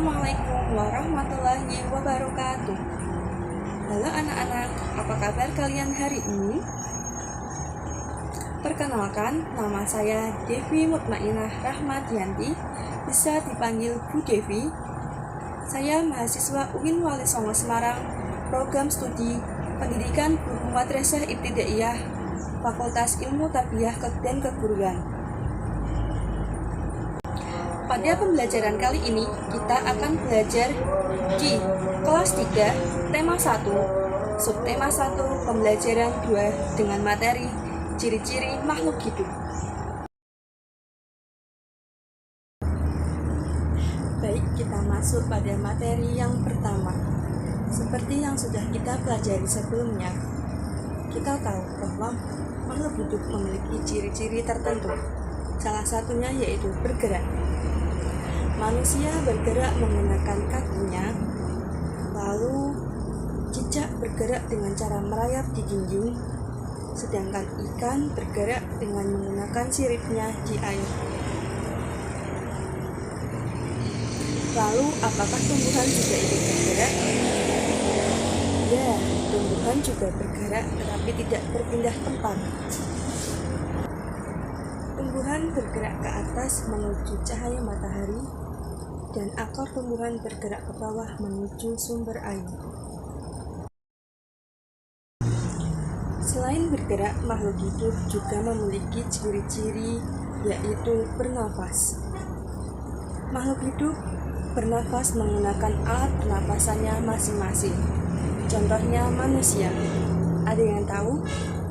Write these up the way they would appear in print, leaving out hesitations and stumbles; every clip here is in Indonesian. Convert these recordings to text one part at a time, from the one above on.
Assalamualaikum warahmatullahi wabarakatuh. Halo anak-anak, apa kabar kalian hari ini? Perkenalkan, nama saya Devi Mutmainah Rahmadianti, bisa dipanggil Bu Devi. Saya mahasiswa UIN Wali Songo Semarang, program studi Pendidikan Guru Madrasah Ibtidaiyah, Fakultas Ilmu Tarbiyah dan Keguruan. Pada pembelajaran kali ini, kita akan belajar di kelas 3, tema 1, subtema 1, pembelajaran 2 dengan materi ciri-ciri makhluk hidup. Baik, kita masuk pada materi yang pertama. Seperti yang sudah kita pelajari sebelumnya, kita tahu bahwa makhluk hidup memiliki ciri-ciri tertentu. Salah satunya yaitu bergerak. Manusia bergerak menggunakan kakinya, lalu cicak bergerak dengan cara merayap di dinding, sedangkan ikan bergerak dengan menggunakan siripnya di air. Lalu, apakah tumbuhan juga ikut bergerak? Ya, tumbuhan juga bergerak, tetapi tidak berpindah tempat. Tumbuhan bergerak ke atas menuju cahaya matahari, dan akar tumbuhan bergerak ke bawah menuju sumber air. Selain bergerak, makhluk hidup juga memiliki ciri-ciri, yaitu bernafas. Makhluk hidup bernafas menggunakan alat pernapasannya masing-masing. Contohnya manusia. Ada yang tahu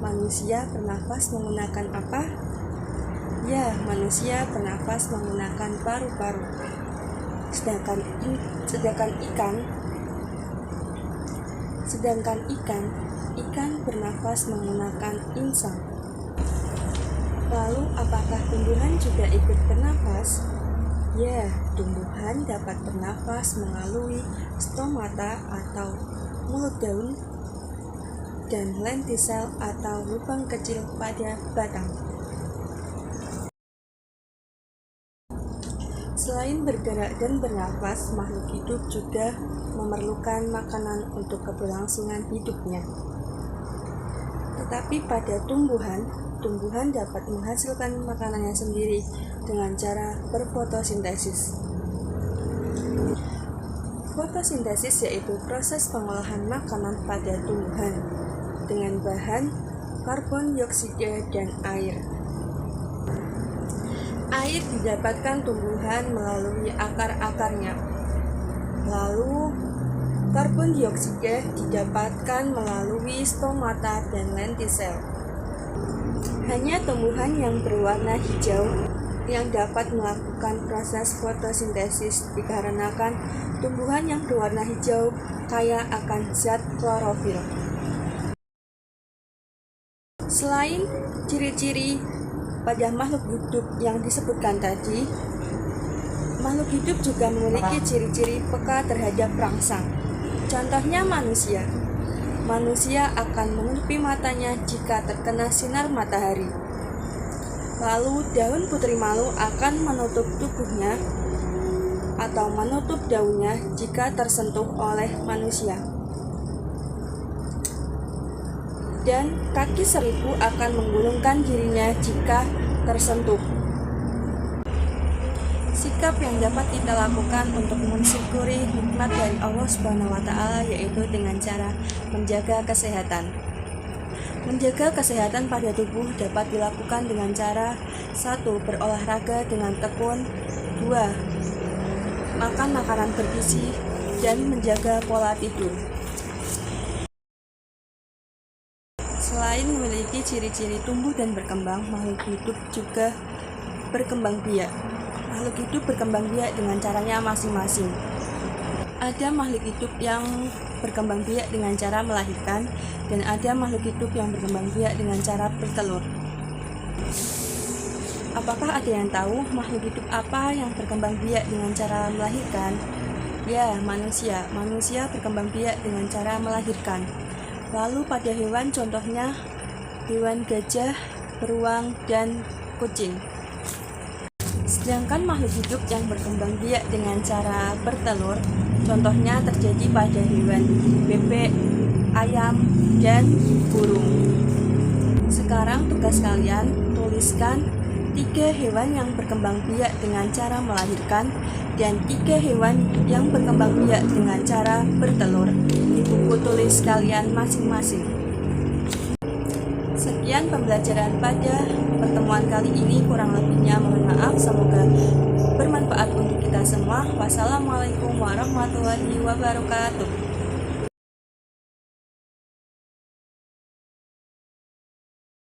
manusia bernafas menggunakan apa? Ya, manusia bernafas menggunakan paru-paru. Sedangkan ikan bernafas menggunakan insang. Lalu, apakah tumbuhan juga ikut bernafas? Ya, tumbuhan dapat bernafas melalui stomata atau mulut daun dan lentisel atau lubang kecil pada batang. Selain bergerak dan bernafas, makhluk hidup juga memerlukan makanan untuk keberlangsungan hidupnya. Tetapi pada tumbuhan dapat menghasilkan makanannya sendiri dengan cara berfotosintesis. Fotosintesis yaitu proses pengolahan makanan pada tumbuhan dengan bahan karbon dioksida dan air. Air didapatkan tumbuhan melalui akar-akarnya. Lalu, karbon dioksida didapatkan melalui stomata dan lentisel. Hanya tumbuhan yang berwarna hijau yang dapat melakukan proses fotosintesis dikarenakan tumbuhan yang berwarna hijau kaya akan zat klorofil. Selain ciri-ciri pada makhluk hidup yang disebutkan tadi, makhluk hidup juga memiliki ciri-ciri peka terhadap rangsang. Contohnya manusia. Manusia akan menutupi matanya jika terkena sinar matahari. Lalu daun putri malu akan menutup tubuhnya atau menutup daunnya jika tersentuh oleh manusia. Dan kaki seribu akan menggulungkan dirinya jika tersentuh. Sikap yang dapat kita lakukan untuk mensyukuri nikmat dari Allah SWT yaitu dengan cara menjaga kesehatan. Menjaga kesehatan pada tubuh dapat dilakukan dengan cara 1. Berolahraga dengan tekun, 2. Makan makanan bergizi, dan menjaga pola tidur. Selain memiliki ciri-ciri tumbuh dan berkembang, makhluk hidup juga berkembang biak. Makhluk hidup berkembang biak dengan caranya masing-masing. Ada makhluk hidup yang berkembang biak dengan cara melahirkan, dan ada makhluk hidup yang berkembang biak dengan cara bertelur. Apakah ada yang tahu makhluk hidup apa yang berkembang biak dengan cara melahirkan? Ya, manusia. Manusia berkembang biak dengan cara melahirkan. Lalu pada hewan contohnya hewan gajah, beruang, dan kucing. Sedangkan makhluk hidup yang berkembang biak dengan cara bertelur, contohnya terjadi pada hewan bebek, ayam, dan burung. Sekarang tugas kalian tuliskan 3 hewan yang berkembang biak dengan cara melahirkan dan 3 hewan yang berkembang biak dengan cara bertelur di buku tulis kalian masing-masing. Sekian pembelajaran pada pertemuan kali ini, kurang lebihnya mohon maaf, semoga bermanfaat untuk kita semua. Wassalamualaikum warahmatullahi wabarakatuh.